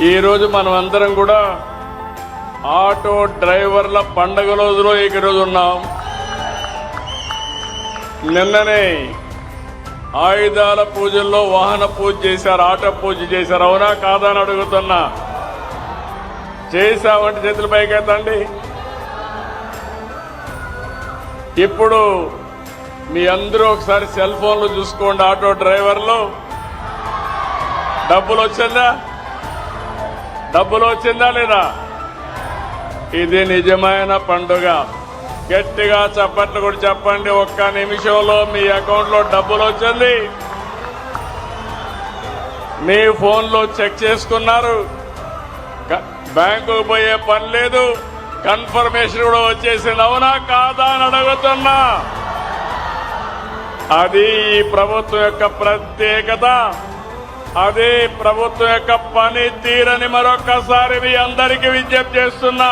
ఈరోజు మనం అందరం కూడా ఆటో డ్రైవర్ల పండగ రోజులో ఈరోజు ఉన్నాం. నిన్ననే ఆయుధాల పూజల్లో వాహన పూజ చేశారు, ఆటో పూజ చేశారు. అవునా కాదా అని అడుగుతున్నా. చేశామంటే చేతుల పైకెత్తండి. ఇప్పుడు మీ అందరూ ఒకసారి సెల్ ఫోన్లు చూసుకోండి. ఆటో డ్రైవర్లు డబ్బులు వచ్చిందా లేదా? ఇది నిజమైన పండుగ. గట్టిగా చప్పట్లు కూడా చెప్పండి. ఒక్క నిమిషంలో మీ అకౌంట్లో డబ్బులు వచ్చింది. మీ ఫోన్లో చెక్ చేసుకున్నారు. బ్యాంకుకు పోయే పని లేదు. కన్ఫర్మేషన్ కూడా వచ్చేసింది. అవునా కాదా అని అడుగుతున్నా. అది ఈ ప్రభుత్వం యొక్క ప్రత్యేకత, అదే ప్రభుత్వం యొక్క పని తీరని మరొక్కసారి మీ అందరికీ విజ్ఞప్తి చేస్తున్నా.